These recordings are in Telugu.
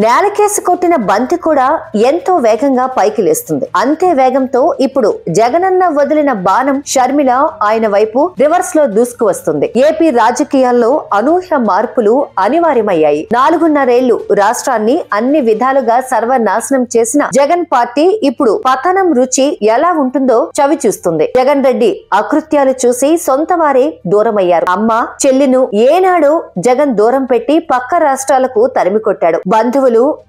నేలకేసి కొట్టిన బంతి కూడా ఎంతో వేగంగా పైకి లేస్తుంది. అంతే వేగంతో ఇప్పుడు జగనన్న వదిలిన బాణం షర్మిల ఆయన వైపు రివర్స్ లో దూసుకు వస్తుంది. ఏపీ రాజకీయాల్లో అనూహ్య మార్పులు అనివార్యమయ్యాయి. 4.5 రాష్ట్రాన్ని అన్ని విధాలుగా సర్వనాశనం చేసిన జగన్ పార్టీ ఇప్పుడు పతనం రుచి ఎలా ఉంటుందో చవి చూస్తుంది. జగన్ రెడ్డి అకృత్యాలు చూసి సొంత వారే దూరమయ్యారు. అమ్మ చెల్లిను ఏనాడో జగన్ దూరం పెట్టి పక్క రాష్ట్రాలకు తరిమి కొట్టాడు. బంధువులు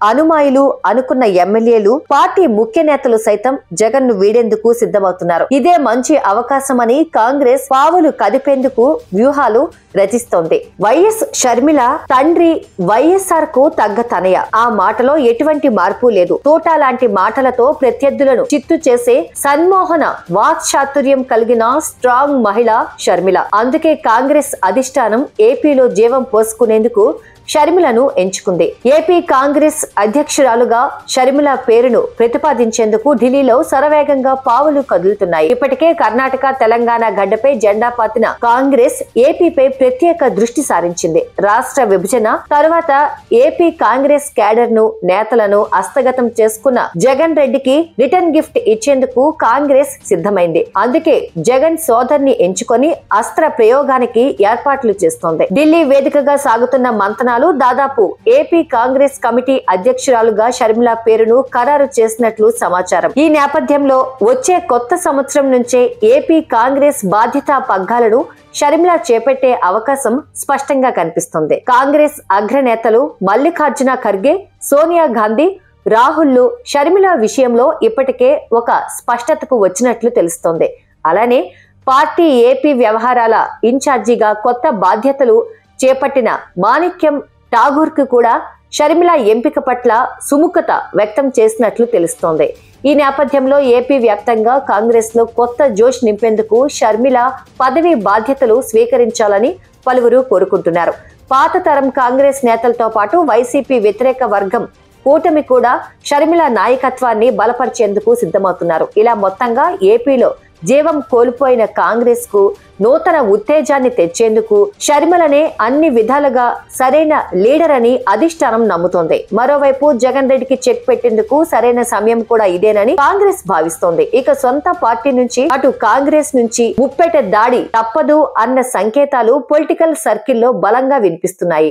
అనుమాయులు అనుకున్న ఎమ్మెల్యేలు పార్టీ ముఖ్య నేతలు సైతం జగన్ ను వీడేందుకు సిద్ధమవుతున్నారు. ఇదే మంచి అవకాశమని కాంగ్రెస్ పావులు కదిపేందుకు వ్యూహాలు రచిస్తోంది. వైఎస్ షర్మిల తండ్రి వైఎస్ఆర్ కు తగ్గ తనయ. ఆ మాటలో ఎటువంటి మార్పు లేదు. తోటా లాంటి మాటలతో ప్రత్యర్థులను చిత్తు చేసే సన్మోహన వాక్చాతుర్యం కలిగిన స్ట్రాంగ్ మహిళ షర్మిల. అందుకే కాంగ్రెస్ అధిష్టానం ఏపీలో జీవం పోసుకునేందుకు షర్మిలను ఎంచుకుంది. ఏపీ కాంగ్రెస్ అధ్యక్షురాలుగా షర్మిల పేరును ప్రతిపాదించేందుకు ఢిల్లీలో శరవేగంగా పావులు కదులుతున్నాయి. ఇప్పటికే కర్ణాటక తెలంగాణ గడ్డపై జెండా పాతిన కాంగ్రెస్ ఏపీపై ప్రత్యేక దృష్టి సారించింది. రాష్ట్ర విభజన తరువాత ఏపీ కాంగ్రెస్ క్యాడర్ ను నేతలను హస్తగతం చేసుకున్న జగన్ రెడ్డికి రిటర్న్ గిఫ్ట్ ఇచ్చేందుకు కాంగ్రెస్ సిద్ధమైంది. అందుకే జగన్ సోదర్ని ఎంచుకొని అస్త్ర ప్రయోగానికి ఏర్పాట్లు చేస్తోంది. ఢిల్లీ వేదికగా సాగుతున్న మంతనాలు దాదాపు ఏపీ కాంగ్రెస్ కమిటీ అధ్యక్షురాలుగా షర్మిల పేరును ఖరారు చేసినట్లు సమాచారం. ఈ నేపథ్యంలో వచ్చే కొత్త సంవత్సరం నుంచే ఏపీ కాంగ్రెస్ బాధ్యతా పగ్గాలను షర్మిల చేపట్టే అవకాశం స్పష్టంగా కనిపిస్తుంది. కాంగ్రెస్ అగ్రనేతలు మల్లికార్జున ఖర్గే, సోనియా గాంధీ, రాహుల్ షర్మిల విషయంలో ఇప్పటికే ఒక స్పష్టతకు వచ్చినట్లు తెలుస్తోంది. అలానే పార్టీ ఏపీ వ్యవహారాల ఇన్ఛార్జిగా కొత్త బాధ్యతలు చేపట్టిన మాణిక్యం ఠాగూర్ కు కూడా షర్మిల ఎంపిక పట్ల సుముఖత వ్యక్తం చేసినట్లు తెలుస్తోంది. ఈ నేపథ్యంలో ఏపీ వ్యాప్తంగా కాంగ్రెస్ లో కొత్త జోష్ నింపేందుకు షర్మిల పదవి బాధ్యతలు స్వీకరించాలని పలువురు కోరుకుంటున్నారు. పాత తరం కాంగ్రెస్ నేతలతో పాటు వైసీపీ వ్యతిరేక వర్గం కూటమి కూడా షర్మిల నాయకత్వాన్ని బలపరిచేందుకు సిద్ధమవుతున్నారు. ఇలా మొత్తంగా ఏపీలో జీవం కోల్పోయిన కాంగ్రెస్ కు నూతన ఉత్తేజాన్ని తెచ్చేందుకు షర్మిలనే అన్ని విధాలుగా సరైన లీడర్ అని అధిష్టానం నమ్ముతోంది. మరోవైపు జగన్ రెడ్డికి చెక్ పెట్టేందుకు సరైన సమయం కూడా ఇదేనని కాంగ్రెస్ భావిస్తోంది. ఇక సొంత పార్టీ నుంచి అటు కాంగ్రెస్ నుంచి ముప్పెట దాడి తప్పదు అన్న సంకేతాలు పొలిటికల్ సర్కిల్లో బలంగా వినిపిస్తున్నాయి.